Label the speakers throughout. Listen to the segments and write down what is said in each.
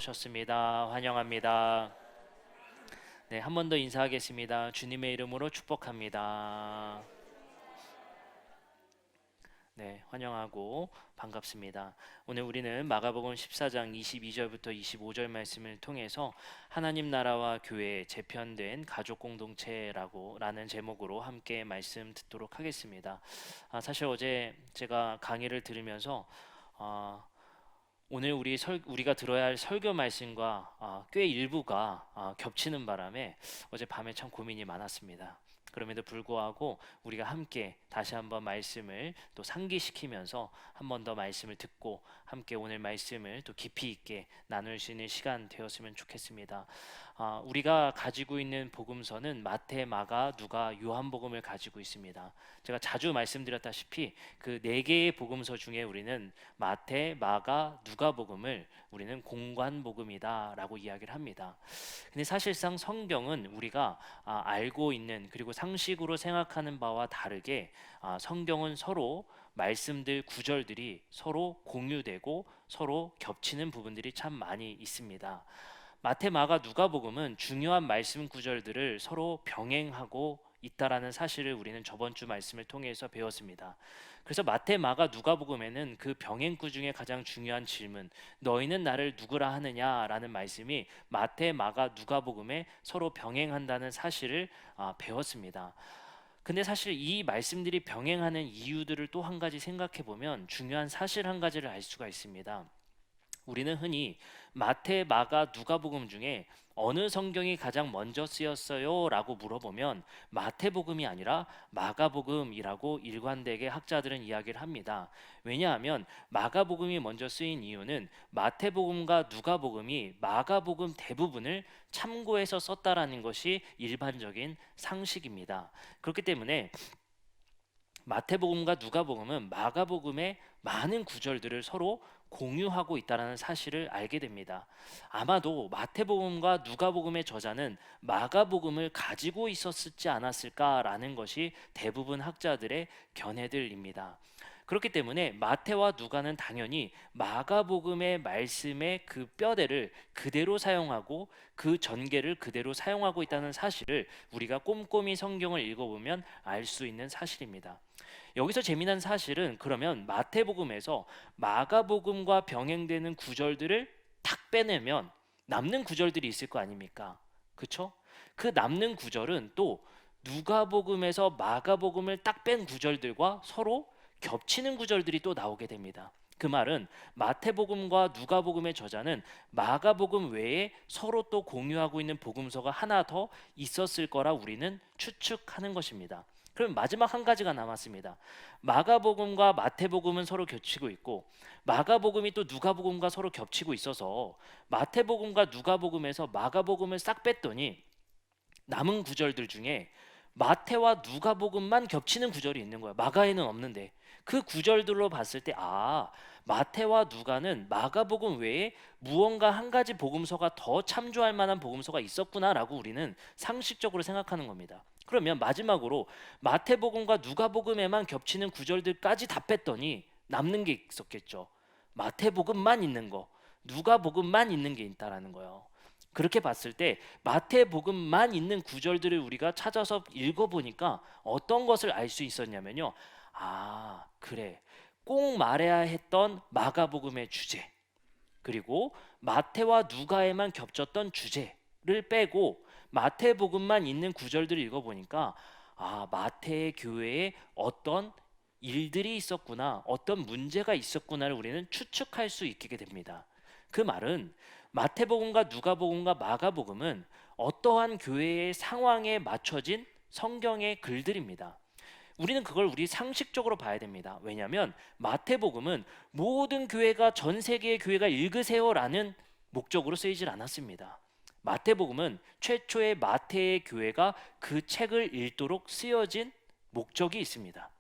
Speaker 1: 오셨습니다. 환영합니다. 네, 한 번 더 인사하겠습니다. 주님의 이름으로 축복합니다. 네, 환영하고 반갑습니다. 오늘 우리는 마가복음 14장 22절부터 25절 말씀을 통해서 하나님 나라와 교회 재편된 가족 공동체라는 제목으로 함께 말씀 듣도록 하겠습니다. 사실 어제 제가 강의를 들으면서 아, 오늘 우리가 들어야 할 설교 말씀과 꽤 일부가 겹치는 바람에 어젯밤에 참 고민이 많았습니다. 그럼에도 불구하고 우리가 함께 다시 한번 말씀을 또 상기시키면서 한 번 더 말씀을 듣고 함께 오늘 말씀을 또 깊이 있게 나눌 수 있는 시간 되었으면 좋겠습니다. 우리가 가지고 있는 복음서는 마태, 마가, 누가, 요한복음을 가지고 있습니다. 제가 자주 말씀드렸다시피 그 네 개의 복음서 중에 우리는 마태, 마가, 누가복음을 우리는 공관복음이다라고 이야기를 합니다. 근데 사실상 성경은 우리가 알고 있는 그리고 상식으로 생각하는 바와 다르게 성경은 서로 말씀들 구절들이 서로 공유되고 서로 겹치는 부분들이 참 많이 있습니다. 마태, 마가, 누가복음은 중요한 말씀 구절들을 서로 병행하고 있다라는 사실을 우리는 저번 주 말씀을 통해서 배웠습니다. 그래서 마태, 마가, 누가복음에는 그 병행구 중에 가장 중요한 질문, 너희는 나를 누구라 하느냐라는 말씀이 마태, 마가, 누가복음에 서로 병행한다는 사실을 배웠습니다. 근데 사실 이 말씀들이 병행하는 이유들을 또 한 가지 생각해 보면 중요한 사실 한 가지를 알 수가 있습니다. 우리는 흔히 마태, 마가, 누가복음 중에 어느 성경이 가장 먼저 쓰였어요? 라고 물어보면 마태복음이 아니라 마가복음이라고 일관되게 학자들은 이야기를 합니다. 왜냐하면 마가복음이 먼저 쓰인 이유는 마태복음과 누가복음이 마가복음 대부분을 참고해서 썼다라는 것이 일반적인 상식입니다. 그렇기 때문에 마태복음과 누가복음은 마가복음의 많은 구절들을 서로 공유하고 있다는 사실을 알게 됩니다. 아마도 마태복음과 누가복음의 저자는 마가복음을 가지고 있었지 않았을까라는 것이 대부분 학자들의 견해들입니다. 그렇기 때문에 마태와 누가는 당연히 마가복음의 말씀의 그 뼈대를 그대로 사용하고 그 전개를 그대로 사용하고 있다는 사실을 우리가 꼼꼼히 성경을 읽어보면 알 수 있는 사실입니다. 여기서 재미난 사실은 그러면 마태복음에서 마가복음과 병행되는 구절들을 탁 빼내면 남는 구절들이 있을 거 아닙니까? 그쵸? 그 남는 구절은 또 누가복음에서 마가복음을 딱 뺀 구절들과 서로 겹치는 구절들이 또 나오게 됩니다. 그 말은 마태복음과 누가복음의 저자는 마가복음 외에 서로 또 공유하고 있는 복음서가 하나 더 있었을 거라 우리는 추측하는 것입니다. 그럼 마지막 한 가지가 남았습니다. 마가복음과 마태복음은 서로 겹치고 있고 마가복음이 또 누가복음과 서로 겹치고 있어서 마태복음과 누가복음에서 마가복음을 싹 뺐더니 남은 구절들 중에 마태와 누가복음만 겹치는 구절이 있는 거야. 마가에는 없는데 그 구절들로 봤을 때 마태와 누가는 마가복음 외에 무언가 한 가지 복음서가 더 참조할 만한 복음서가 있었구나라고 우리는 상식적으로 생각하는 겁니다. 그러면 마지막으로 마태복음과 누가복음에만 겹치는 구절들까지 다 뺐더니 남는 게 있었겠죠. 마태복음만 있는 거, 누가복음만 있는 게 있다라는 거예요. 그렇게 봤을 때 마태복음만 있는 구절들을 우리가 찾아서 읽어보니까 어떤 것을 알 수 있었냐면요. 그래. 꼭 말해야 했던 마가복음의 주제, 그리고 마태와 누가에만 겹쳤던 주제를 빼고 마태복음만 있는 구절들을 읽어보니까 마태의 교회에 어떤 일들이 있었구나, 어떤 문제가 있었구나를 우리는 추측할 수 있게 됩니다. 그 말은 마태복음과 누가복음과 마가복음은 어떠한 교회의 상황에 맞춰진 성경의 글들입니다. 우리는 그걸 우리 상식적으로 봐야 됩니다. 왜냐하면 마태복음은 모든 교회가 전 세계의 교회가 읽으세요라는 목적으로 쓰이질 않았습니다. 마태복음은 최초의 마태의 교회가 그 책을 읽도록 쓰여진 목적이 있습니다.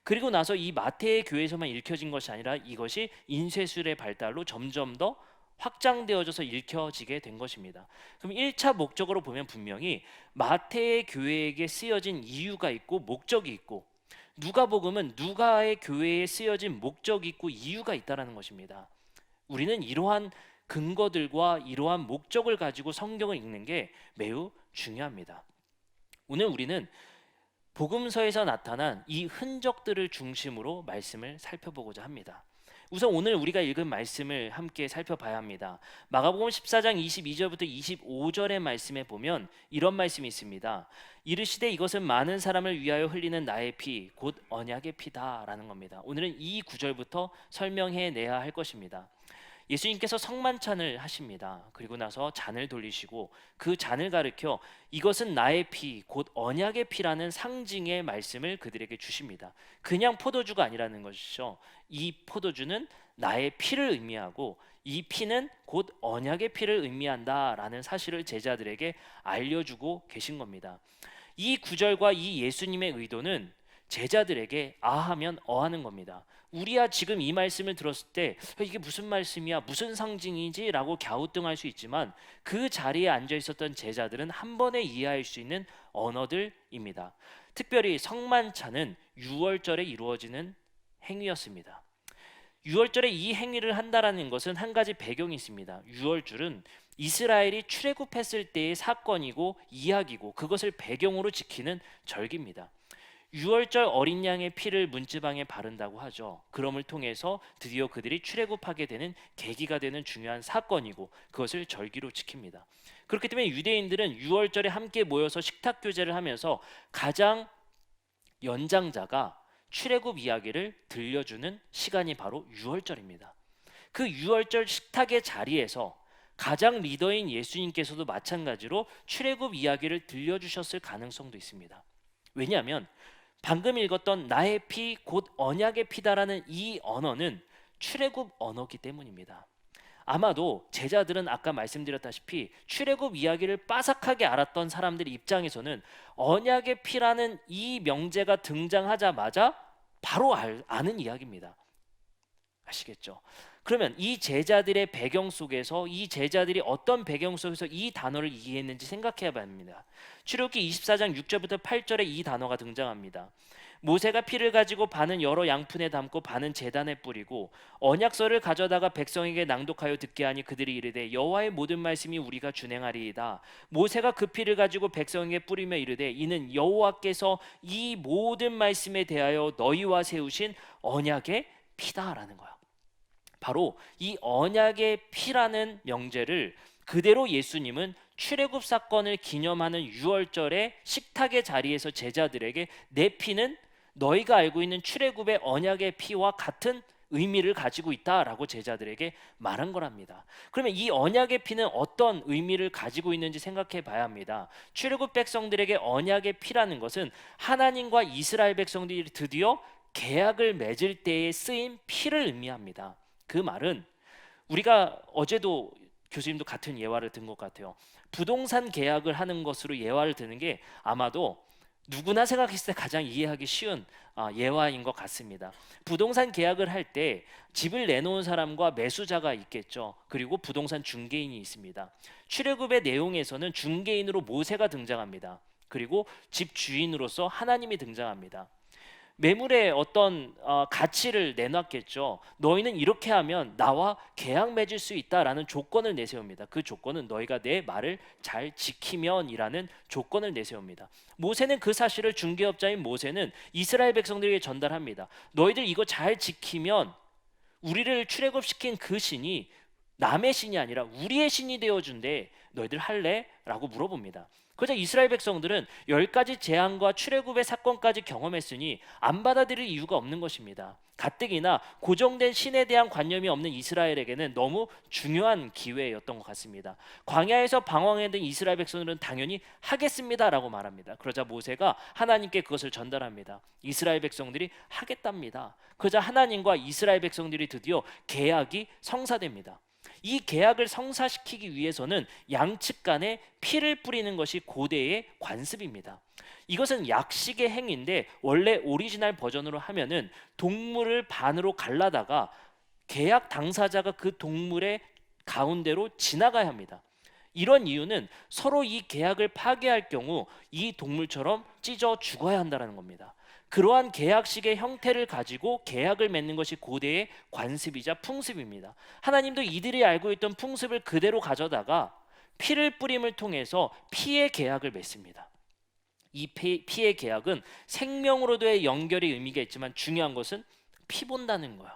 Speaker 1: 그리고 나서 이 마태의 교회에서만 읽혀진 것이 아니라 이것이 인쇄술의 발달로 점점 더 확장되어져서 읽혀지게 된 것입니다. 그럼 1차 목적으로 보면 분명히 마태의 교회에게 쓰여진 이유가 있고 목적이 있고 누가복음은 누가의 교회에 쓰여진 목적이 있고 이유가 있다라는 것입니다. 우리는 이러한 근거들과 이러한 목적을 가지고 성경을 읽는 게 매우 중요합니다. 오늘 우리는 복음서에서 나타난 이 흔적들을 중심으로 말씀을 살펴보고자 합니다. 우선 오늘 우리가 읽은 말씀을 함께 살펴봐야 합니다. 마가복음 14장 22절부터 25절의 말씀에 보면 이런 말씀이 있습니다. 이르시되 이것은 많은 사람을 위하여 흘리는 나의 피 곧 언약의 피다라는 겁니다. 오늘은 이 구절부터 설명해 내야 할 것입니다. 예수님께서 성만찬을 하십니다. 그리고 나서 잔을 돌리시고 그 잔을 가리켜 이것은 나의 피, 곧 언약의 피라는 상징의 말씀을 그들에게 주십니다. 그냥 포도주가 아니라는 것이죠. 이 포도주는 나의 피를 의미하고 이 피는 곧 언약의 피를 의미한다라는 사실을 제자들에게 알려주고 계신 겁니다. 이 구절과 이 예수님의 의도는 제자들에게 아하면 어하는 겁니다. 우리야 지금 이 말씀을 들었을 때 이게 무슨 말씀이야, 무슨 상징이지? 라고 갸우뚱할 수 있지만 그 자리에 앉아 있었던 제자들은 한 번에 이해할 수 있는 언어들입니다. 특별히 성만찬은 유월절에 이루어지는 행위였습니다. 유월절에 이 행위를 한다라는 것은 한 가지 배경이 있습니다. 유월절은 이스라엘이 출애굽했을 때의 사건이고 이야기고 그것을 배경으로 지키는 절기입니다. 유월절 어린 양의 피를 문지방에 바른다고 하죠. 그럼을 통해서 드디어 그들이 출애굽하게 되는 계기가 되는 중요한 사건이고 그것을 절기로 지킵니다. 그렇기 때문에 유대인들은 유월절에 함께 모여서 식탁 교제를 하면서 가장 연장자가 출애굽 이야기를 들려주는 시간이 바로 유월절입니다. 그 유월절 식탁의 자리에서 가장 리더인 예수님께서도 마찬가지로 출애굽 이야기를 들려주셨을 가능성도 있습니다. 왜냐하면 방금 읽었던 나의 피 곧 언약의 피다라는 이 언어는 출애굽 언어이기 때문입니다. 아마도 제자들은 아까 말씀드렸다시피 출애굽 이야기를 빠삭하게 알았던 사람들 입장에서는 언약의 피라는 이 명제가 등장하자마자 바로 아는 이야기입니다. 아시겠죠? 그러면 이 제자들의 배경 속에서 이 제자들이 어떤 배경 속에서 이 단어를 이해했는지 생각해 봐야 합니다. 출애굽기 24장 6절부터 8절에 이 단어가 등장합니다. 모세가 피를 가지고 반은 여러 양푼에 담고 반은 제단에 뿌리고 언약서를 가져다가 백성에게 낭독하여 듣게 하니 그들이 이르되 여호와의 모든 말씀이 우리가 준행하리이다. 모세가 그 피를 가지고 백성에게 뿌리며 이르되 이는 여호와께서 이 모든 말씀에 대하여 너희와 세우신 언약의 피다라는 거야. 바로 이 언약의 피라는 명제를 그대로 예수님은 출애굽 사건을 기념하는 유월절의 식탁의 자리에서 제자들에게 내 피는 너희가 알고 있는 출애굽의 언약의 피와 같은 의미를 가지고 있다라고 제자들에게 말한 거랍니다. 그러면 이 언약의 피는 어떤 의미를 가지고 있는지 생각해 봐야 합니다. 출애굽 백성들에게 언약의 피라는 것은 하나님과 이스라엘 백성들이 드디어 계약을 맺을 때에 쓰인 피를 의미합니다. 그 말은 우리가 어제도 교수님도 같은 예화를 든 것 같아요. 부동산 계약을 하는 것으로 예화를 드는 게 아마도 누구나 생각했을 때 가장 이해하기 쉬운 예화인 것 같습니다. 부동산 계약을 할 때 집을 내놓은 사람과 매수자가 있겠죠. 그리고 부동산 중개인이 있습니다. 출애굽의 내용에서는 중개인으로 모세가 등장합니다. 그리고 집 주인으로서 하나님이 등장합니다. 매물의 어떤 가치를 내놨겠죠. 너희는 이렇게 하면 나와 계약 맺을 수 있다라는 조건을 내세웁니다. 그 조건은 너희가 내 말을 잘 지키면이라는 조건을 내세웁니다. 모세는 그 사실을 중개업자인 모세는 이스라엘 백성들에게 전달합니다. 너희들 이거 잘 지키면 우리를 출애굽시킨 그 신이 남의 신이 아니라 우리의 신이 되어준대. 너희들 할래? 라고 물어봅니다. 그러자 이스라엘 백성들은 10가지 재앙과 출애굽의 사건까지 경험했으니 안 받아들일 이유가 없는 것입니다. 가뜩이나 고정된 신에 대한 관념이 없는 이스라엘에게는 너무 중요한 기회였던 것 같습니다. 광야에서 방황했던 이스라엘 백성들은 당연히 하겠습니다라고 말합니다. 그러자 모세가 하나님께 그것을 전달합니다. 이스라엘 백성들이 하겠답니다. 그러자 하나님과 이스라엘 백성들이 드디어 계약이 성사됩니다. 이 계약을 성사시키기 위해서는 양측 간에 피를 뿌리는 것이 고대의 관습입니다. 이것은 약식의 행위인데 원래 오리지널 버전으로 하면은 동물을 반으로 갈라다가 계약 당사자가 그 동물의 가운데로 지나가야 합니다. 이런 이유는 서로 이 계약을 파괴할 경우 이 동물처럼 찢어 죽어야 한다는 겁니다. 그러한 계약식의 형태를 가지고 계약을 맺는 것이 고대의 관습이자 풍습입니다. 하나님도 이들이 알고 있던 풍습을 그대로 가져다가 피를 뿌림을 통해서 피의 계약을 맺습니다. 이 피의 계약은 생명으로도의 연결의 의미가 있지만 중요한 것은 피 본다는 거예요.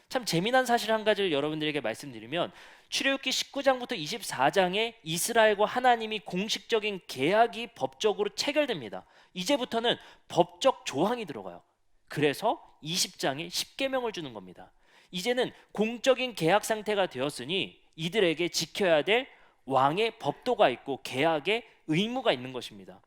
Speaker 1: 참 재미난 사실 한 가지를 여러분들에게 말씀드리면, 출애굽기 19장부터 24장에 이스라엘과 하나님이 공식적인 계약이 법적으로 체결됩니다. 이제부터는 법적 조항이 들어가요. 그래서 20장에 십계명을 주는 겁니다. 이제는 공적인 계약 상태가 되었으니 이들에게 지켜야 될 왕의 법도가 있고 계약의 의무가 있는 것입니다.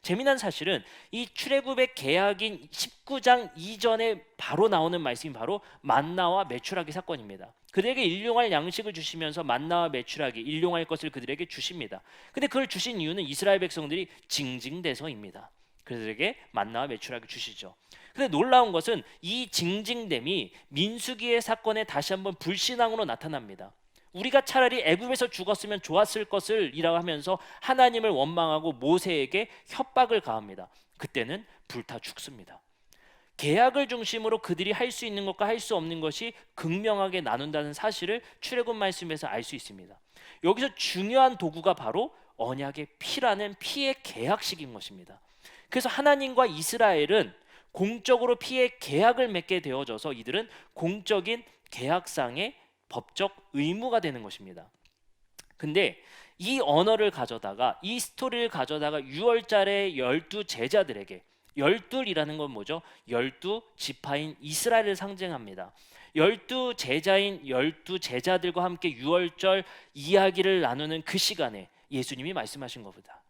Speaker 1: 재미난 사실은 이 출애굽의 계약인 19장 이전에 바로 나오는 말씀이 바로 만나와 메추라기 사건입니다. 그들에게 일용할 양식을 주시면서 만나와 메추라기, 일용할 것을 그들에게 주십니다. 근데 그걸 주신 이유는 이스라엘 백성들이 징징대서입니다. 그들에게 만나와 메추라기 주시죠. 근데 놀라운 것은 이 징징됨이 민수기의 사건에 다시 한번 불신앙으로 나타납니다. 우리가 차라리 애굽에서 죽었으면 좋았을 것을 이라고 하면서 하나님을 원망하고 모세에게 협박을 가합니다. 그때는 불타 죽습니다. 계약을 중심으로 그들이 할 수 있는 것과 할 수 없는 것이 극명하게 나눈다는 사실을 출애굽 말씀에서 알 수 있습니다. 여기서 중요한 도구가 바로 언약의 피라는 피의 계약식인 것입니다. 그래서 하나님과 이스라엘은 공적으로 피의 계약을 맺게 되어져서 이들은 공적인 계약상의 법적 의무가 되는 것입니다. 근데 이 언어를 가져다가, 이 스토리를 가져다가 6월절에 12 제자들에게, 12이라는 건 뭐죠? 12 지파인 이스라엘을 상징합니다. 12 제자인 12 제자들과 함께 6월절 이야기를 나누는 그 시간에 예수님이 말씀하신 것보다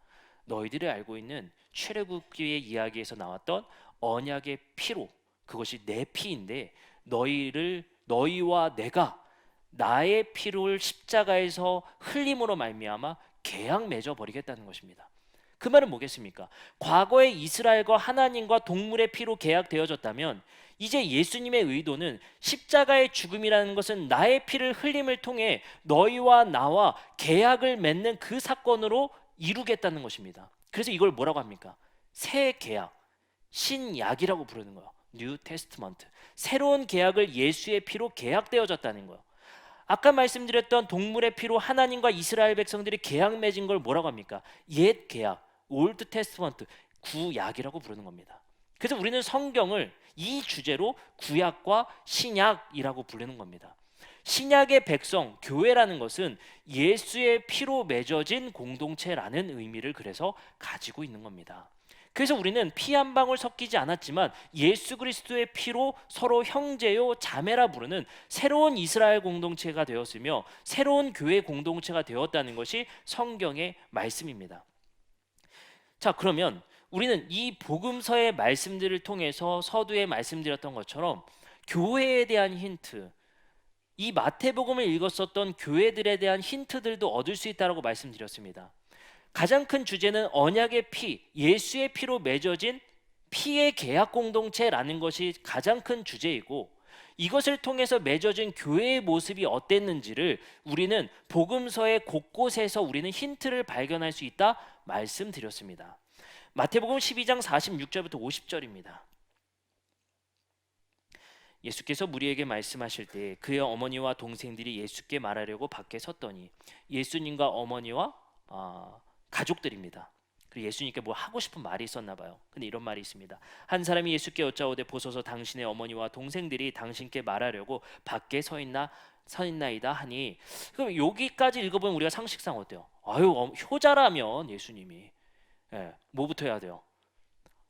Speaker 1: 너희들이 알고 있는 출애굽기의 이야기에서 나왔던 언약의 피로, 그것이 내 피인데 너희와 내가 나의 피를 십자가에서 흘림으로 말미암아 계약 맺어 버리겠다는 것입니다. 그 말은 뭐겠습니까? 과거에 이스라엘과 하나님과 동물의 피로 계약되어졌다면 이제 예수님의 의도는 십자가의 죽음이라는 것은 나의 피를 흘림을 통해 너희와 나와 계약을 맺는 그 사건으로 이루겠다는 것입니다. 그래서 이걸 뭐라고 합니까? 새 계약, 신약이라고 부르는 거예요. New Testament. 새로운 계약을 예수의 피로 계약되어졌다는 거예요. 아까 말씀드렸던 동물의 피로 하나님과 이스라엘 백성들이 계약 맺은 걸 뭐라고 합니까? 옛 계약, 올드 테스트먼트, 구약이라고 부르는 겁니다. 그래서 우리는 성경을 이 주제로 구약과 신약이라고 부르는 겁니다. 신약의 백성, 교회라는 것은 예수의 피로 맺어진 공동체라는 의미를 그래서 가지고 있는 겁니다. 그래서 우리는 피 한 방울 섞이지 않았지만 예수 그리스도의 피로 서로 형제요 자매라 부르는 새로운 이스라엘 공동체가 되었으며 새로운 교회 공동체가 되었다는 것이 성경의 말씀입니다. 자, 그러면 우리는 이 복음서의 말씀들을 통해서 서두에 말씀드렸던 것처럼 교회에 대한 힌트, 이 마태복음을 읽었었던 교회들에 대한 힌트들도 얻을 수 있다고 말씀드렸습니다. 가장 큰 주제는 언약의 피, 예수의 피로 맺어진 피의 계약 공동체라는 것이 가장 큰 주제이고, 이것을 통해서 맺어진 교회의 모습이 어땠는지를 우리는 복음서의 곳곳에서 우리는 힌트를 발견할 수 있다 말씀드렸습니다. 마태복음 12장 46절부터 50절입니다. 예수께서 무리에게 말씀하실 때 그의 어머니와 동생들이 예수께 말하려고 밖에 섰더니 예수님과 어머니와 가족들입니다. 그리고 예수님께 뭐 하고 싶은 말이 있었나 봐요. 근데 이런 말이 있습니다. 한 사람이 예수께 여짜오되 보소서 당신의 어머니와 동생들이 당신께 말하려고 밖에 서 있나이다 하니, 그럼 여기까지 읽어보면 우리가 상식상 어때요? 아유, 효자라면 예수님이 뭐부터 해야 돼요?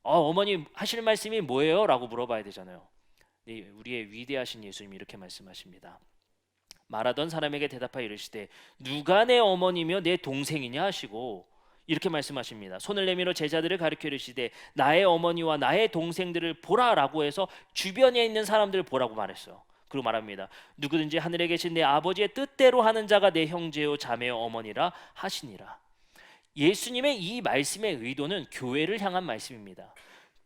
Speaker 1: 어머니 하실 말씀이 뭐예요? 라고 물어봐야 되잖아요. 우리의 위대하신 예수님이 이렇게 말씀하십니다. 말하던 사람에게 대답하여 이르시되 누가 내 어머니며 내 동생이냐 하시고 이렇게 말씀하십니다. 손을 내밀어 제자들을 가리켜 이르시되 나의 어머니와 나의 동생들을 보라라고 해서 주변에 있는 사람들을 보라고 말했어요. 그리고 말합니다. 누구든지 하늘에 계신 내 아버지의 뜻대로 하는 자가 내 형제요 자매요 어머니라 하시니라. 예수님의 이 말씀의 의도는 교회를 향한 말씀입니다.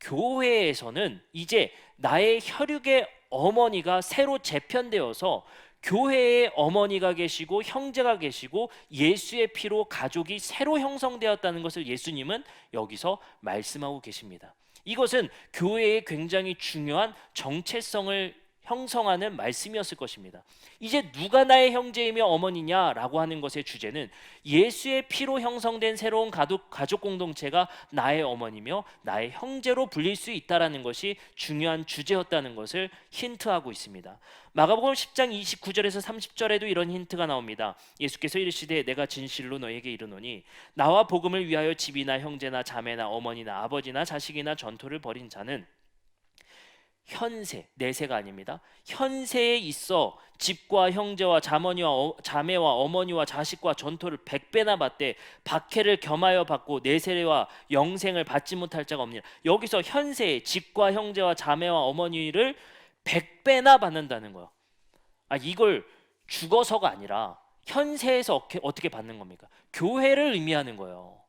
Speaker 1: 교회에서는 이제 나의 혈육의 어머니가 새로 재편되어서 교회에 어머니가 계시고 형제가 계시고 예수의 피로 가족이 새로 형성되었다는 것을 예수님은 여기서 말씀하고 계십니다. 이것은 교회의 굉장히 중요한 정체성을 형성하는 말씀이었을 것입니다. 이제 누가 나의 형제이며 어머니냐라고 하는 것의 주제는 예수의 피로 형성된 새로운 가족 공동체가 나의 어머니며 나의 형제로 불릴 수 있다라는 것이 중요한 주제였다는 것을 힌트하고 있습니다. 마가복음 10장 29절에서 30절에도 이런 힌트가 나옵니다. 예수께서 이르시되 내가 진실로 너에게 이르노니 나와 복음을 위하여 집이나 형제나 자매나 어머니나 아버지나 자식이나 전토를 벌인 자는 현세, 내세가 아닙니다. 현세에 있어 집과 형제와 자매와 어머니와 자식과 전토를 100배나 받되 박해를 겸하여 받고 내세와 영생을 받지 못할 자가 없느니라. 여기서 현세에 집과 형제와 자매와 어머니를 100배나 받는다는 거예요. 이걸 죽어서가 아니라 현세에서 어떻게 받는 겁니까? 교회를 의미하는 거예요.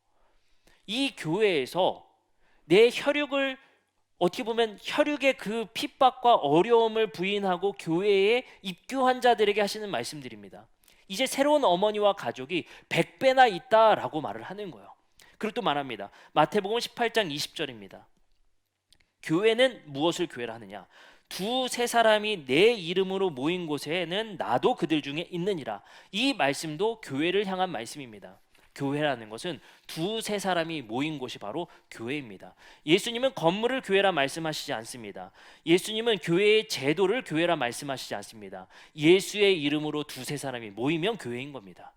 Speaker 1: 이 교회에서 내 혈육을 어떻게 보면 혈육의 그 핍박과 어려움을 부인하고 교회에 입교한 자들에게 하시는 말씀들입니다. 이제 새로운 어머니와 가족이 100배나 있다라고 말을 하는 거예요. 그리고 또 말합니다. 마태복음 18장 20절입니다. 교회는 무엇을 교회라 하느냐? 두세 사람이 내 이름으로 모인 곳에는 나도 그들 중에 있느니라. 이 말씀도 교회를 향한 말씀입니다. 교회라는 것은 두세 사람이 모인 곳이 바로 교회입니다. 예수님은 건물을 교회라 말씀하시지 않습니다. 예수님은 교회의 제도를 교회라 말씀하시지 않습니다. 예수의 이름으로 두세 사람이 모이면 교회인 겁니다.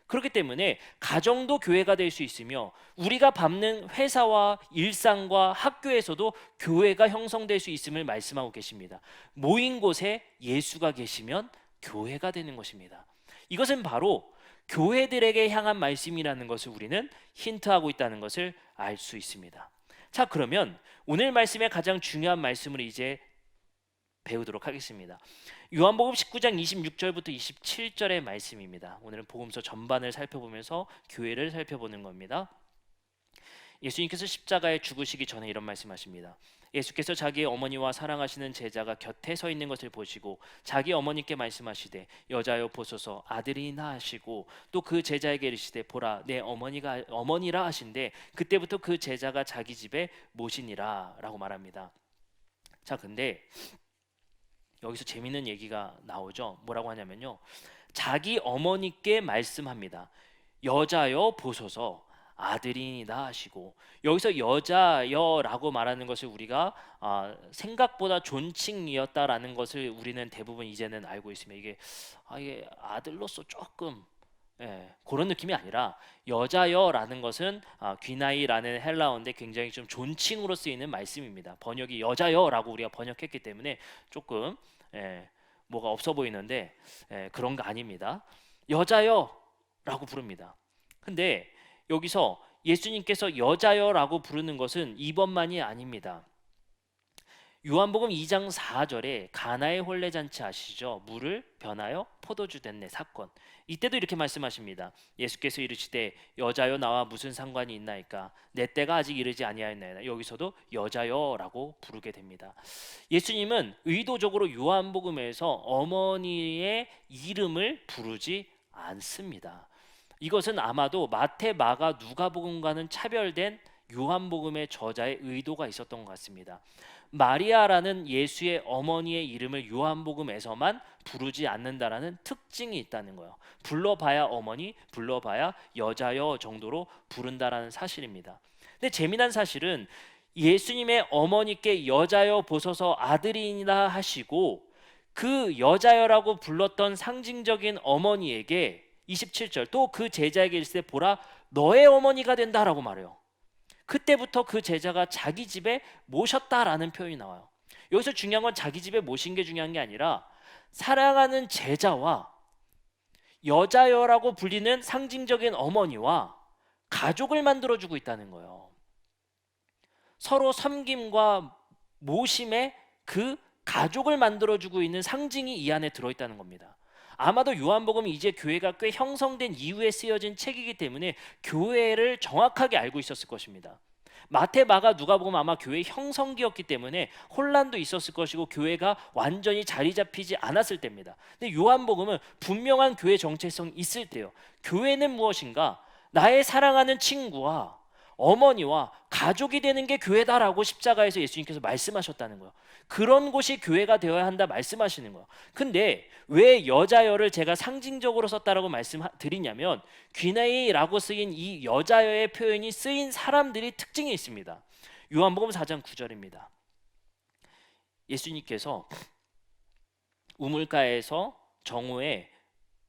Speaker 1: 그렇기 때문에 가정도 교회가 될 수 있으며 우리가 밟는 회사와 일상과 학교에서도 교회가 형성될 수 있음을 말씀하고 계십니다. 모인 곳에 예수가 계시면 교회가 되는 것입니다. 이것은 바로 교회들에게 향한 말씀이라는 것을 우리는 힌트하고 있다는 것을 알 수 있습니다. 자, 그러면 오늘 말씀의 가장 중요한 말씀을 이제 배우도록 하겠습니다. 요한복음 19장 26절부터 27절의 말씀입니다. 오늘은 복음서 전반을 살펴보면서 교회를 살펴보는 겁니다. 예수님께서 십자가에 죽으시기 전에 이런 말씀하십니다. 예수께서 자기의 어머니와 사랑하시는 제자가 곁에 서 있는 것을 보시고 자기 어머니께 말씀하시되 여자여 보소서 아들이나 하시고 또 그 제자에게 이르시되 보라 내 어머니라 하신데 그때부터 그 제자가 자기 집에 모시니라 라고 말합니다. 자, 근데 여기서 재밌는 얘기가 나오죠. 뭐라고 하냐면요, 자기 어머니께 말씀합니다. 여자여 보소서 아들이다 하시고, 여기서 여자여라고 말하는 것을 우리가 생각보다 존칭이었다라는 것을 우리는 대부분 이제는 알고 있습니다. 이게 아들로서 조금 그런 느낌이 아니라 여자여라는 것은 귀나이라는 헬라어인데 굉장히 좀 존칭으로 쓰이는 말씀입니다. 번역이 여자여라고 우리가 번역했기 때문에 조금 뭐가 없어 보이는데 그런 거 아닙니다. 여자여라고 부릅니다. 근데 여기서 예수님께서 여자여라고 부르는 것은 이번만이 아닙니다. 요한복음 2장 4절에 가나의 혼례잔치 아시죠? 물을 변하여 포도주 됐네 사건. 이때도 이렇게 말씀하십니다. 예수께서 이르시되 여자여 나와 무슨 상관이 있나이까? 내 때가 아직 이르지 아니하였나이다. 여기서도 여자여라고 부르게 됩니다. 예수님은 의도적으로 요한복음에서 어머니의 이름을 부르지 않습니다. 이것은 아마도 마태, 마가, 누가복음과는 차별된 요한복음의 저자의 의도가 있었던 것 같습니다. 마리아라는 예수의 어머니의 이름을 요한복음에서만 부르지 않는다라는 특징이 있다는 거예요. 불러봐야 어머니, 불러봐야 여자여 정도로 부른다라는 사실입니다. 근데 재미난 사실은 예수님의 어머니께 여자여 보소서 아들이니라 하시고 그 여자여라고 불렀던 상징적인 어머니에게 27절 또 그 제자에게 이르시되 보라 너의 어머니가 된다라고 말해요. 그때부터 그 제자가 자기 집에 모셨다라는 표현이 나와요. 여기서 중요한 건 자기 집에 모신 게 중요한 게 아니라 사랑하는 제자와 여자여라고 불리는 상징적인 어머니와 가족을 만들어주고 있다는 거예요. 서로 섬김과 모심의 그 가족을 만들어주고 있는 상징이 이 안에 들어있다는 겁니다. 아마도 요한복음이 이제 교회가 꽤 형성된 이후에 쓰여진 책이기 때문에 교회를 정확하게 알고 있었을 것입니다. 마태, 마가, 누가복음 아마 교회 형성기였기 때문에 혼란도 있었을 것이고 교회가 완전히 자리 잡히지 않았을 때입니다. 근데 요한복음은 분명한 교회 정체성이 있을 때요. 교회는 무엇인가? 나의 사랑하는 친구와 어머니와 가족이 되는 게 교회다라고 십자가에서 예수님께서 말씀하셨다는 거예요. 그런 곳이 교회가 되어야 한다 말씀하시는 거예요. 근데 왜 여자여를 제가 상징적으로 썼다라고 말씀드리냐면, 귀내이라고 쓰인 이 여자여의 표현이 쓰인 사람들이 특징이 있습니다. 요한복음 4장 9절입니다. 예수님께서 우물가에서 정오에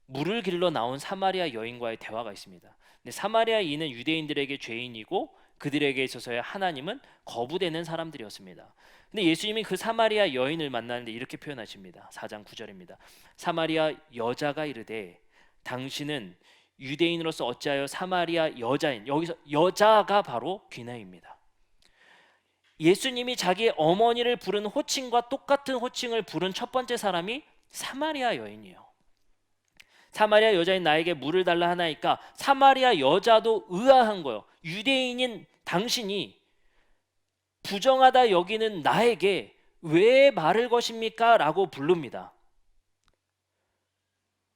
Speaker 1: 물을 길러 나온 사마리아 여인과의 대화가 있습니다. 근데 사마리아인은 유대인들에게 죄인이고 그들에게 있어서의 하나님은 거부되는 사람들이었습니다. 근데 예수님이 그 사마리아 여인을 만나는데 이렇게 표현하십니다. 4장 9절입니다. 사마리아 여자가 이르되 당신은 유대인으로서 어찌하여 사마리아 여자인, 여기서 여자가 바로 귀나입니다. 예수님이 자기의 어머니를 부른 호칭과 똑같은 호칭을 부른 첫 번째 사람이 사마리아 여인이에요. 사마리아 여자인 나에게 물을 달라 하나이까 사마리아 여자도 의아한 거예요. 유대인인 당신이 부정하다 여기는 나에게 왜 말을 것입니까? 라고 부릅니다.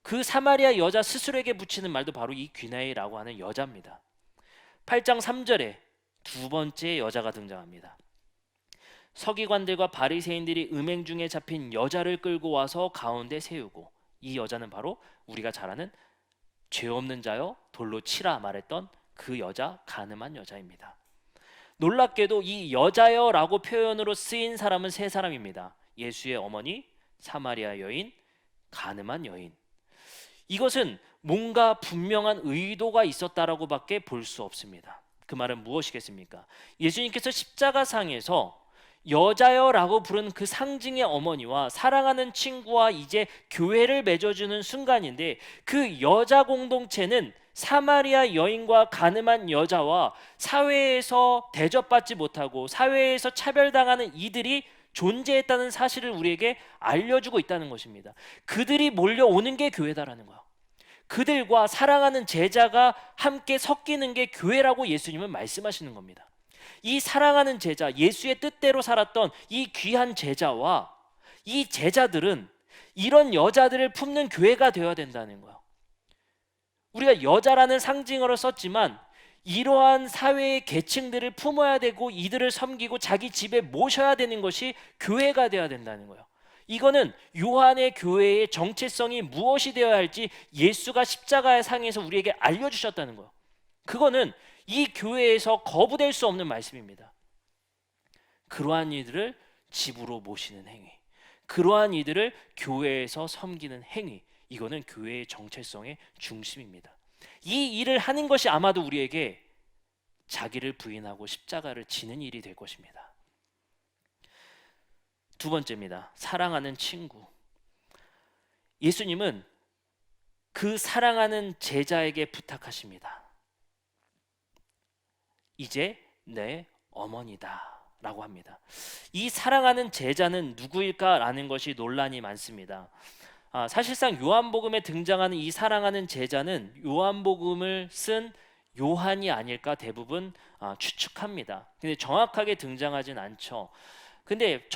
Speaker 1: 그 사마리아 여자 스스로에게 붙이는 말도 바로 이 귀나이라고 하는 여자입니다. 8장 3절에 두 번째 여자가 등장합니다. 서기관들과 바리새인들이 음행 중에 잡힌 여자를 끌고 와서 가운데 세우고, 이 여자는 바로 우리가 잘 아는 죄 없는 자여 돌로 치라 말했던 그 여자, 간음한 여자입니다. 놀랍게도 이 여자여라고 표현으로 쓰인 사람은 세 사람입니다. 예수의 어머니, 사마리아 여인, 간음한 여인. 이것은 뭔가 분명한 의도가 있었다라고밖에 볼 수 없습니다. 그 말은 무엇이겠습니까? 예수님께서 십자가상에서 여자여라고 부른 그 상징의 어머니와 사랑하는 친구와 이제 교회를 맺어주는 순간인데, 그 여자 공동체는 사마리아 여인과 간음한 여자와 사회에서 대접받지 못하고 사회에서 차별당하는 이들이 존재했다는 사실을 우리에게 알려주고 있다는 것입니다. 그들이 몰려오는 게 교회다라는 거야. 그들과 사랑하는 제자가 함께 섞이는 게 교회라고 예수님은 말씀하시는 겁니다. 이 사랑하는 제자, 예수의 뜻대로 살았던 이 귀한 제자와 이 제자들은 이런 여자들을 품는 교회가 되어야 된다는 거예요. 우리가 여자라는 상징어로 썼지만 이러한 사회의 계층들을 품어야 되고 이들을 섬기고 자기 집에 모셔야 되는 것이 교회가 되어야 된다는 거예요. 이거는 요한의 교회의 정체성이 무엇이 되어야 할지 예수가 십자가의 상에서 우리에게 알려주셨다는 거예요. 그거는 이 교회에서 거부될 수 없는 말씀입니다. 그러한 이들을 집으로 모시는 행위, 그러한 이들을 교회에서 섬기는 행위, 이거는 교회의 정체성의 중심입니다. 이 일을 하는 것이 아마도 우리에게 자기를 부인하고 십자가를 지는 일이 될 것입니다. 두 번째입니다. 사랑하는 친구. 예수님은 그 사랑하는 제자에게 부탁하십니다. 이제 내 어머니다 라고 합니다. 이 사랑하는 제자는 누구일까라는 것이 논란이 많습니다. 사실상 요한복음에 등장하는 이 사랑하는 제자는 요한복음을 쓴 요한이 아닐까 대부분 추측합니다. 근데 정확하게 등장하진 않죠. 근데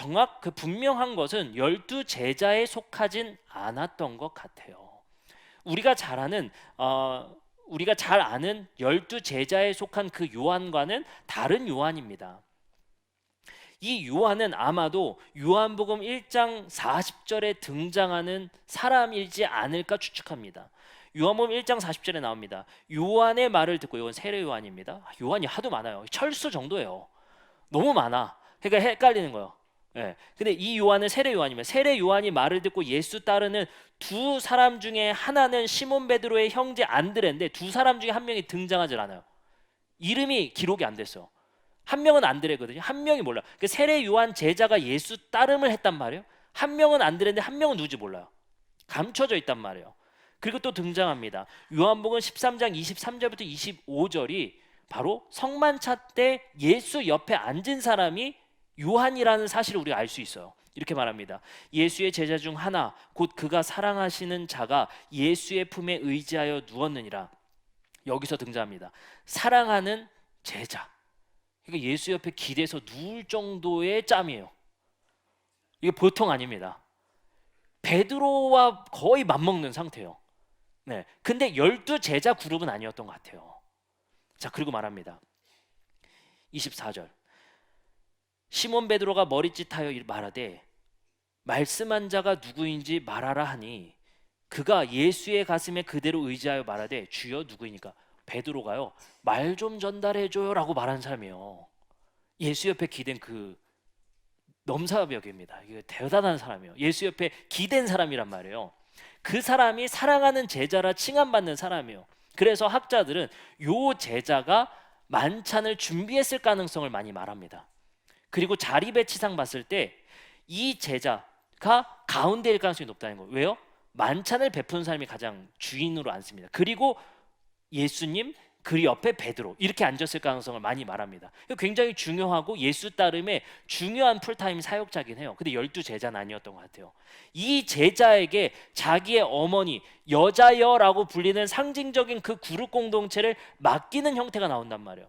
Speaker 1: 분명한 것은 12 제자에 속하진 않았던 것 같아요. 우리가 잘 아는 12 제자에 속한 그 요한과는 다른 요한입니다. 이 요한은 아마도 요한복음 1장 40절에 등장하는 사람이지 않을까 추측합니다. 요한복음 1장 40절에 나옵니다. 요한의 말을 듣고, 이건 세례 요한입니다. 요한이 하도 많아요. 철수 정도예요. 너무 많아. 그러니까 헷갈리는 거예요. 예. 근데 이 요한은 세례 요한입니다. 세례 요한이 말을 듣고 예수 따르는 두 사람 중에 하나는 시몬 베드로의 형제 안드레인데, 두 사람 중에 한 명이 등장하질 않아요. 이름이 기록이 안 됐어. 한 명은 안드레거든요. 한 명이 몰라요. 그 세례 요한 제자가 예수 따름을 했단 말이에요. 한 명은 안드레인데 한 명은 누군지 몰라요. 감춰져 있단 말이에요. 그리고 또 등장합니다. 요한복음 13장 23절부터 25절이 바로 성만차 때 예수 옆에 앉은 사람이 요한이라는 사실을 우리가 알 수 있어요. 이렇게 말합니다. 예수의 제자 중 하나, 곧 그가 사랑하시는 자가 예수의 품에 의지하여 누웠느니라. 여기서 등장합니다. 사랑하는 제자. 그러니까 예수 옆에 기대서 누울 정도의 짬이에요. 이게 보통 아닙니다. 베드로와 거의 맞먹는 상태예요. 네. 근데 12 제자 그룹은 아니었던 것 같아요. 자, 그리고 말합니다. 24절. 시몬 베드로가 머리짓하여 말하되 말씀한 자가 누구인지 말하라 하니 그가 예수의 가슴에 그대로 의지하여 말하되 주여 누구이니까. 베드로가요, 말 좀 전달해줘요라고 말하는 사람이에요. 예수 옆에 기댄 그 넘사벽입니다. 이게 대단한 사람이에요. 예수 옆에 기댄 사람이란 말이에요. 그 사람이 사랑하는 제자라 칭함받는 사람이에요. 그래서 학자들은 요 제자가 만찬을 준비했을 가능성을 많이 말합니다. 그리고 자리 배치상 봤을 때 이 제자가 가운데일 가능성이 높다는 거예요. 왜요? 만찬을 베푸는 사람이 가장 주인으로 앉습니다. 그리고 예수님, 그 옆에 베드로 이렇게 앉았을 가능성을 많이 말합니다. 굉장히 중요하고 예수 따름의 중요한 풀타임 사역자긴 해요. 근데 12제자는 아니었던 것 같아요. 이 제자에게 자기의 어머니, 여자여라고 불리는 상징적인 그 그룹 공동체를 맡기는 형태가 나온단 말이에요.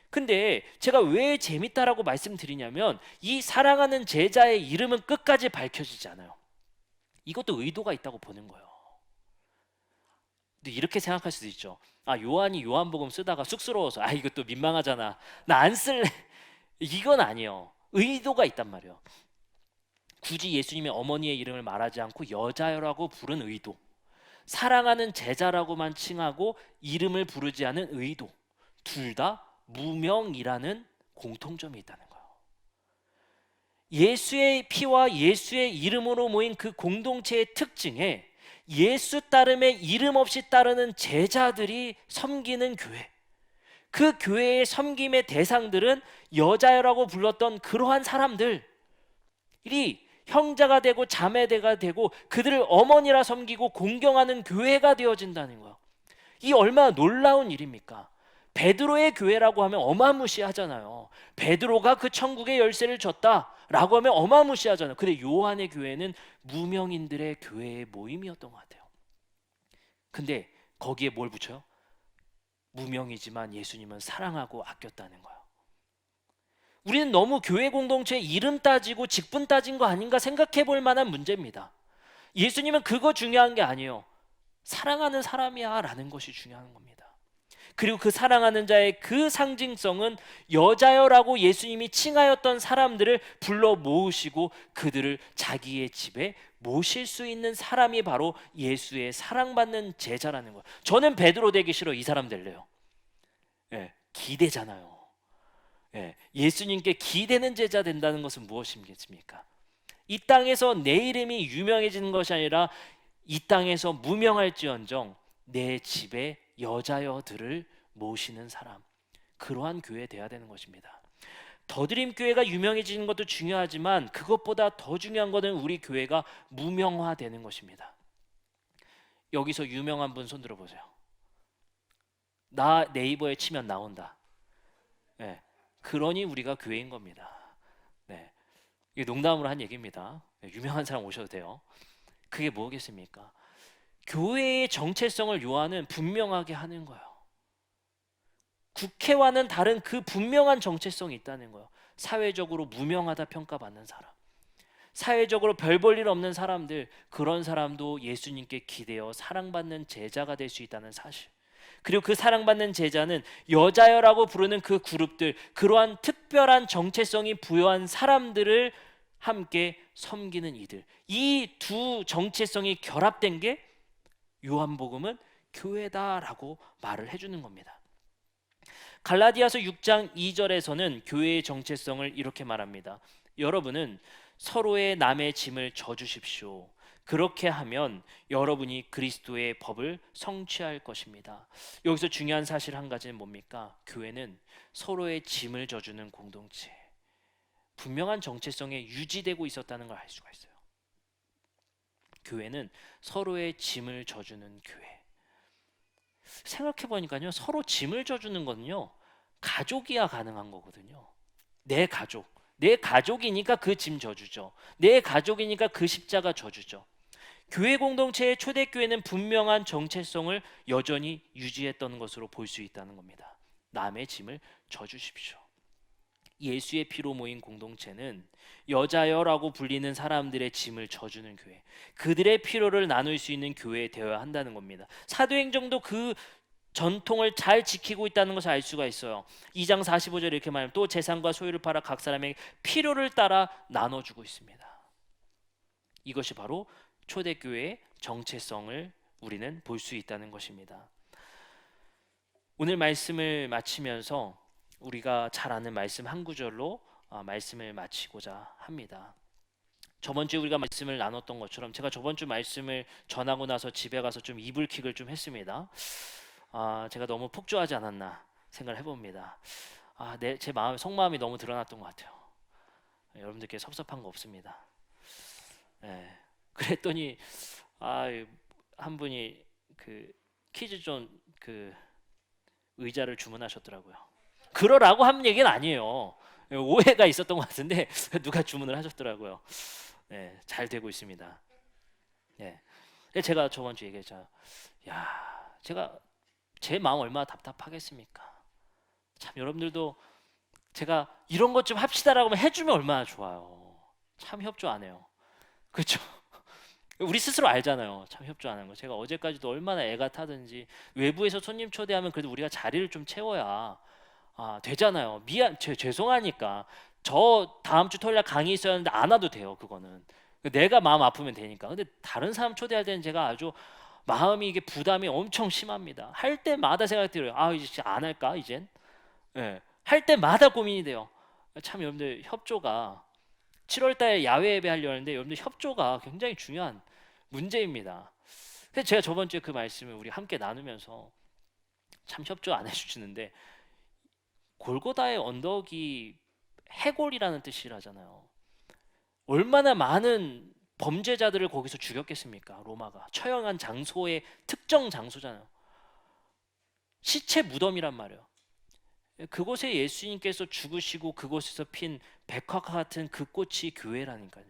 Speaker 1: 근데 제가 왜 재밌다라고 말씀드리냐면 이 사랑하는 제자의 이름은 끝까지 밝혀지지 않아요. 이것도 의도가 있다고 보는 거예요. 근데 이렇게 생각할 수도 있죠. 아, 요한이 요한복음 쓰다가 쑥스러워서 이것도 민망하잖아, 나 안 쓸래. 이건 아니에요. 의도가 있단 말이에요. 굳이 예수님의 어머니의 이름을 말하지 않고 여자여라고 부른 의도, 사랑하는 제자라고만 칭하고 이름을 부르지 않은 의도, 둘 다 무명이라는 공통점이 있다는 거예요. 예수의 피와 예수의 이름으로 모인 그 공동체의 특징에 예수 따름의 이름 없이 따르는 제자들이 섬기는 교회, 그 교회의 섬김의 대상들은 여자여라고 불렀던 그러한 사람들이 형제가 되고 자매가 되고 그들을 어머니라 섬기고 공경하는 교회가 되어진다는 거예요. 이 얼마나 놀라운 일입니까? 베드로의 교회라고 하면 어마무시하잖아요. 베드로가 그 천국의 열쇠를 줬다라고 하면 어마무시하잖아요. 근데 요한의 교회는 무명인들의 교회의 모임이었던 것 같아요. 근데 거기에 뭘 붙여요? 무명이지만 예수님은 사랑하고 아꼈다는 거예요. 우리는 너무 교회 공동체의 이름 따지고 직분 따진 거 아닌가 생각해 볼 만한 문제입니다. 예수님은 그거 중요한 게 아니에요. 사랑하는 사람이야 라는 것이 중요한 겁니다. 그리고 그 사랑하는 자의 그 상징성은 여자여라고 예수님이 칭하였던 사람들을 불러 모으시고 그들을 자기의 집에 모실 수 있는 사람이 바로 예수의 사랑받는 제자라는 거예요. 저는 베드로 되기 싫어, 이 사람 될래요. 기대잖아요. 예수님께 기대는 제자 된다는 것은 무엇이겠습니까? 이 땅에서 내 이름이 유명해지는 것이 아니라 이 땅에서 무명할지언정 내 집에 여자여들을 모시는 사람, 그러한 교회 돼야 되는 것입니다. 더드림 교회가 유명해지는 것도 중요하지만 그것보다 더 중요한 것은 우리 교회가 무명화되는 것입니다. 여기서 유명한 분 손 들어보세요. 나 네이버에 치면 나온다. 그러니 우리가 교회인 겁니다. 이게 농담으로 한 얘기입니다. 유명한 사람 오셔도 돼요. 그게 뭐겠습니까? 교회의 정체성을 요한은 분명하게 하는 거예요. 국회와는 다른 그 분명한 정체성이 있다는 거예요. 사회적으로 무명하다 평가받는 사람, 사회적으로 별 볼 일 없는 사람들, 그런 사람도 예수님께 기대어 사랑받는 제자가 될 수 있다는 사실, 그리고 그 사랑받는 제자는 여자여라고 부르는 그 그룹들, 그러한 특별한 정체성이 부여한 사람들을 함께 섬기는 이들, 이 두 정체성이 결합된 게 요한복음은 교회다라고 말을 해주는 겁니다. 갈라디아서 6장 2절에서는 교회의 정체성을 이렇게 말합니다. 여러분은 서로의 남의 짐을 져주십시오. 그렇게 하면 여러분이 그리스도의 법을 성취할 것입니다. 여기서 중요한 사실 한 가지는 뭡니까? 교회는 서로의 짐을 져주는 공동체, 분명한 정체성에 유지되고 있었다는 걸 알 수가 있어요. 교회는 서로의 짐을 져주는 교회. 생각해보니까요, 서로 짐을 져주는 거는요, 가족이야 가능한 거거든요. 내 가족이니까 그 짐 져주죠. 내 가족이니까 그 십자가 져주죠. 교회 공동체의 초대교회는 분명한 정체성을 여전히 유지했던 것으로 볼 수 있다는 겁니다. 남의 짐을 져주십시오. 예수의 피로 모인 공동체는 여자여라고 불리는 사람들의 짐을 져주는 교회, 그들의 피로를 나눌 수 있는 교회 되어야 한다는 겁니다. 사도행전도 그 전통을 잘 지키고 있다는 것을 알 수가 있어요. 2장 45절에 이렇게 말하면 또 재산과 소유를 팔아 각 사람에게 필요를 따라 나눠주고 있습니다. 이것이 바로 초대교회의 정체성을 우리는 볼 수 있다는 것입니다. 오늘 말씀을 마치면서 우리가 잘 아는 말씀 한 구절로 말씀을 마치고자 합니다. 저번 주에 우리가 말씀을 나눴던 것처럼 제가 저번 주 말씀을 전하고 나서 집에 가서 좀 이불킥을 좀 했습니다. 제가 너무 폭주하지 않았나 생각을 해봅니다. 제 마음, 속마음이 너무 드러났던 것 같아요. 여러분들께 섭섭한 거 없습니다. 네. 그랬더니 한 분이 그 키즈존 그 의자를 주문하셨더라고요. 그러라고 한 얘기는 아니에요. 오해가 있었던 것 같은데 누가 주문을 하셨더라고요. 네, 잘 되고 있습니다. 네. 제가 저번 주 얘기했잖아요. 제가 제 마음 얼마나 답답하겠습니까? 참 여러분들도 제가 이런 것 좀 합시다라고 하면 해주면 얼마나 좋아요. 참 협조 안 해요. 그렇죠? 우리 스스로 알잖아요. 참 협조 안 하는 거. 제가 어제까지도 얼마나 애가 타든지 외부에서 손님 초대하면 그래도 우리가 자리를 좀 채워야 되잖아요. 죄송하니까 저 다음 주 토요일 날 강의 있었는데 안 와도 돼요. 그거는 내가 마음 아프면 되니까. 근데 다른 사람 초대할 때는 제가 아주 마음이 이게 부담이 엄청 심합니다. 할 때마다 생각이 들어요. 이제 안 할까 이젠? 예. 할 때마다 고민이 돼요. 참 여러분들 협조가 7월 달에 야외 예배 하려는데 여러분들 협조가 굉장히 중요한 문제입니다. 그래서 제가 저번 주에 그 말씀을 우리 함께 나누면서 참 협조 안 해주시는데 골고다의 언덕이 해골이라는 뜻이라잖아요. 얼마나 많은 범죄자들을 거기서 죽였겠습니까? 로마가 처형한 장소의 특정 장소잖아요. 시체 무덤이란 말이에요. 그곳에 예수님께서 죽으시고 그곳에서 핀 백화과 같은 그 꽃이 교회라니까요.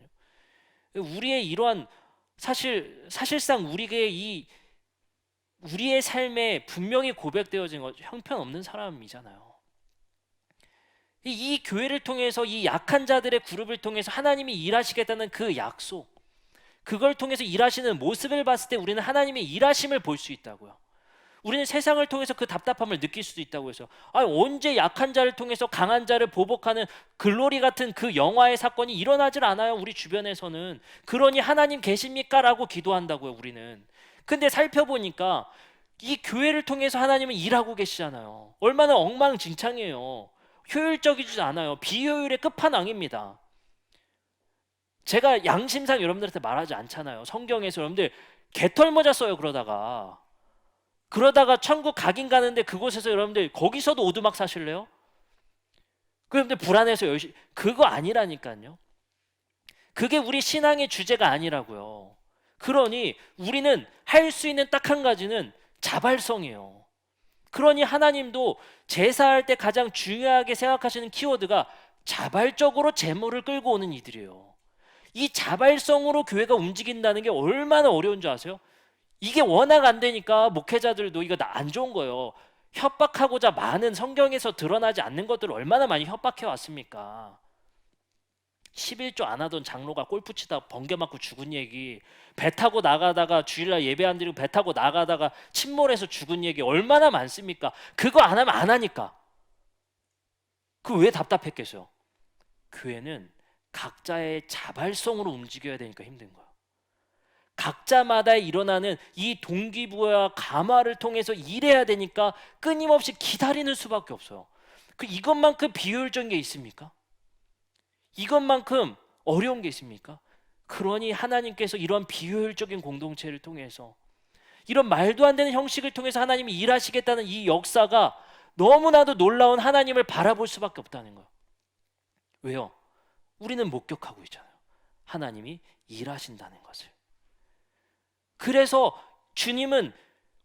Speaker 1: 우리의 이러한 사실상 우리의 삶에 분명히 고백되어진 것 형편없는 사람이잖아요. 이 교회를 통해서 이 약한 자들의 그룹을 통해서 하나님이 일하시겠다는 그 약속, 그걸 통해서 일하시는 모습을 봤을 때 우리는 하나님의 일하심을 볼 수 있다고요. 우리는 세상을 통해서 그 답답함을 느낄 수도 있다고 해서 언제 약한 자를 통해서 강한 자를 보복하는 글로리 같은 그 영화의 사건이 일어나질 않아요. 우리 주변에서는. 그러니 하나님 계십니까? 라고 기도한다고요. 우리는. 근데 살펴보니까 이 교회를 통해서 하나님은 일하고 계시잖아요. 얼마나 엉망진창이에요. 효율적이지 않아요. 비효율의 끝판왕입니다. 제가 양심상 여러분들한테 말하지 않잖아요. 성경에서 여러분들 개털모자 써요. 그러다가 천국 가긴 가는데 그곳에서 여러분들 거기서도 오두막 사실래요? 여러분들 불안해서 열심히 그거 아니라니까요. 그게 우리 신앙의 주제가 아니라고요. 그러니 우리는 할 수 있는 딱 한 가지는 자발성이에요. 그러니 하나님도 제사할 때 가장 중요하게 생각하시는 키워드가 자발적으로 재물을 끌고 오는 이들이에요. 이 자발성으로 교회가 움직인다는 게 얼마나 어려운 줄 아세요? 이게 워낙 안 되니까 목회자들도 이거 안 좋은 거예요. 협박하고자 많은 성경에서 드러나지 않는 것들을 얼마나 많이 협박해 왔습니까? 11조 안 하던 장로가 골프 치다 번개 맞고 죽은 얘기, 배 타고 나가다가 주일날 예배 안 드리고 배 타고 나가다가 침몰해서 죽은 얘기 얼마나 많습니까? 그거 안 하면 안 하니까. 그 왜 답답했겠어요? 교회는 각자의 자발성으로 움직여야 되니까 힘든 거예요. 각자마다 일어나는 이 동기부여와 감화를 통해서 일해야 되니까 끊임없이 기다리는 수밖에 없어요. 이것만큼 비효율적인 게 있습니까? 이것만큼 어려운 게 있습니까? 그러니 하나님께서 이런 비효율적인 공동체를 통해서 이런 말도 안 되는 형식을 통해서 하나님이 일하시겠다는 이 역사가 너무나도 놀라운 하나님을 바라볼 수밖에 없다는 거예요. 왜요? 우리는 목격하고 있잖아요. 하나님이 일하신다는 것을. 그래서 주님은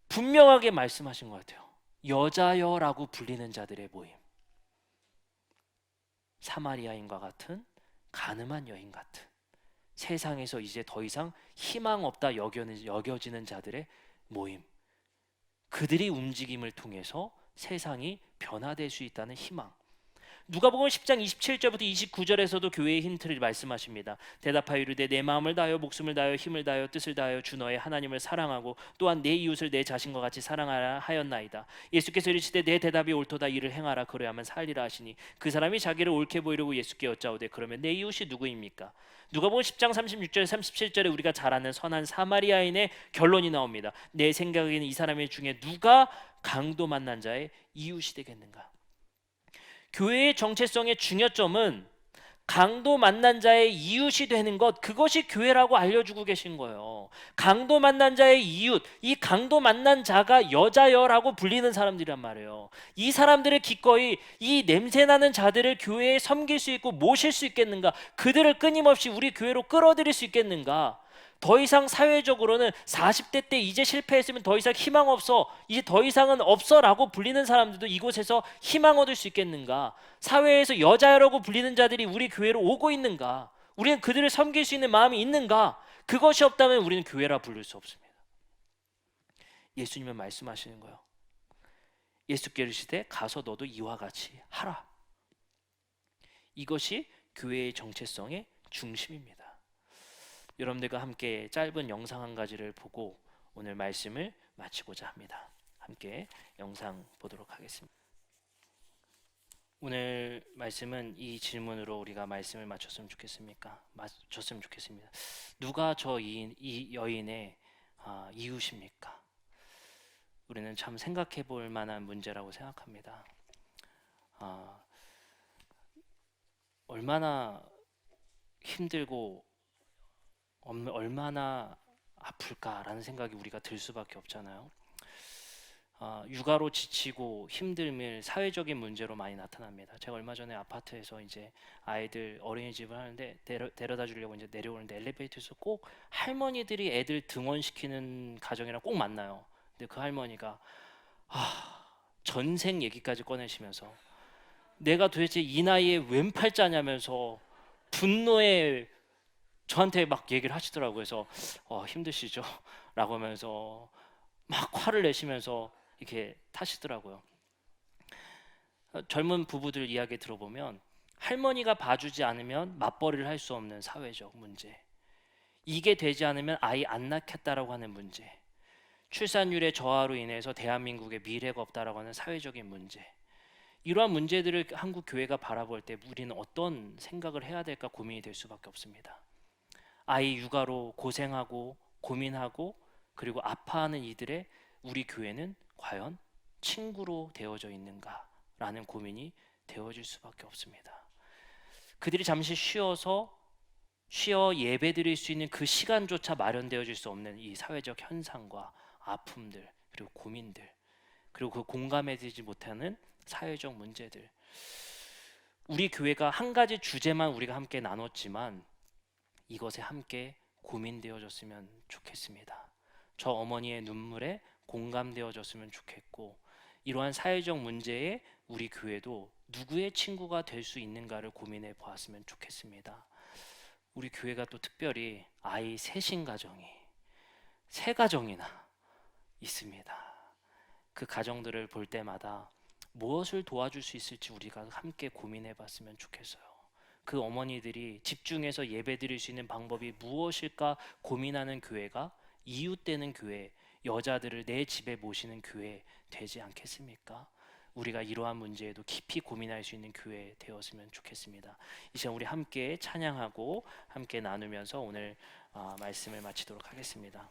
Speaker 1: 분명하게 말씀하신 것 같아요. 여자여라고 불리는 자들의 모임. 사마리아인과 같은 가늠한 여인 같은 세상에서 이제 더 이상 희망 없다 여겨지는 자들의 모임. 그들이 움직임을 통해서 세상이 변화될 수 있다는 희망. 누가복음 10장 27절부터 29절에서도 교회의 힌트를 말씀하십니다. 대답하여 이르되 내 마음을 다하여 목숨을 다하여 힘을 다하여 뜻을 다하여 주 너의 하나님을 사랑하고 또한 내 이웃을 내 자신과 같이 사랑하라 하였나이다. 예수께서 이르시되 내 대답이 옳도다 이를 행하라 그래야만 살리라 하시니 그 사람이 자기를 옳게 보이려고 예수께 여짜오되 그러면 내 이웃이 누구입니까? 누가복음 10장 36절 37절에 우리가 잘 아는 선한 사마리아인의 결론이 나옵니다. 내 생각에는 이 사람 중에 누가 강도 만난 자의 이웃이 되겠는가? 교회의 정체성의 중요점은 강도 만난 자의 이웃이 되는 것, 그것이 교회라고 알려주고 계신 거예요. 강도 만난 자의 이웃, 이 강도 만난 자가 여자여라고 불리는 사람들이란 말이에요. 이 사람들을 기꺼이 이 냄새나는 자들을 교회에 섬길 수 있고 모실 수 있겠는가? 그들을 끊임없이 우리 교회로 끌어들일 수 있겠는가? 더 이상 사회적으로는 40대 때 이제 실패했으면 더 이상 희망 없어, 이제 더 이상은 없어 라고 불리는 사람들도 이곳에서 희망 얻을 수 있겠는가? 사회에서 여자라고 불리는 자들이 우리 교회로 오고 있는가? 우리는 그들을 섬길 수 있는 마음이 있는가? 그것이 없다면 우리는 교회라 부를 수 없습니다. 예수님은 말씀하시는 거예요. 예수께서 이르시되 가서 너도 이와 같이 하라. 이것이 교회의 정체성의 중심입니다. 여러분들과 함께 짧은 영상 한 가지를 보고 오늘 말씀을 마치고자 합니다. 함께 영상 보도록 하겠습니다. 오늘 말씀은 이 질문으로 우리가 말씀을 마쳤으면 좋겠습니까? 마쳤으면 좋겠습니다. 누가 이 여인의 이웃입니까? 우리는 참 생각해 볼 만한 문제라고 생각합니다. 얼마나 힘들고 얼마나 아플까라는 생각이 우리가 들 수밖에 없잖아요. 육아로 지치고 힘듦을 사회적인 문제로 많이 나타납니다. 제가 얼마 전에 아파트에서 이제 아이들 어린이집을 하는데 데려다 주려고 이제 내려오는데 엘리베이터에서 꼭 할머니들이 애들 등원시키는 가정이랑 꼭 만나요. 근데 그 할머니가 전생 얘기까지 꺼내시면서 내가 도대체 이 나이에 웬 팔자냐면서 분노에 저한테 막 얘기를 하시더라고요. 그래서 힘드시죠? 라고 하면서 막 화를 내시면서 이렇게 타시더라고요. 젊은 부부들 이야기 들어보면 할머니가 봐주지 않으면 맞벌이를 할 수 없는 사회적 문제, 이게 되지 않으면 아이 안 낳겠다라고 하는 문제, 출산율의 저하로 인해서 대한민국의 미래가 없다라고 하는 사회적인 문제, 이러한 문제들을 한국 교회가 바라볼 때 우리는 어떤 생각을 해야 될까 고민이 될 수밖에 없습니다. 아이 육아로 고생하고 고민하고 그리고 아파하는 이들의 우리 교회는 과연 친구로 되어져 있는가라는 고민이 되어질 수밖에 없습니다. 그들이 잠시 쉬어 예배드릴 수 있는 그 시간조차 마련되어질 수 없는 이 사회적 현상과 아픔들 그리고 고민들 그리고 그 공감해지지 못하는 사회적 문제들, 우리 교회가 한 가지 주제만 우리가 함께 나눴지만 이것에 함께 고민되어졌으면 좋겠습니다. 저 어머니의 눈물에 공감되어졌으면 좋겠고, 이러한 사회적 문제에 우리 교회도 누구의 친구가 될 수 있는가를 고민해 보았으면 좋겠습니다. 우리 교회가 또 특별히 아이 셋인 가정이 세 가정이나 있습니다. 그 가정들을 볼 때마다 무엇을 도와줄 수 있을지 우리가 함께 고민해 봤으면 좋겠어요. 그 어머니들이 집중해서 예배드릴 수 있는 방법이 무엇일까 고민하는 교회가 이웃되는 교회, 여자들을 내 집에 모시는 교회 되지 않겠습니까? 우리가 이러한 문제에도 깊이 고민할 수 있는 교회 되었으면 좋겠습니다. 이 시간 우리 함께 찬양하고 함께 나누면서 오늘 말씀을 마치도록 하겠습니다.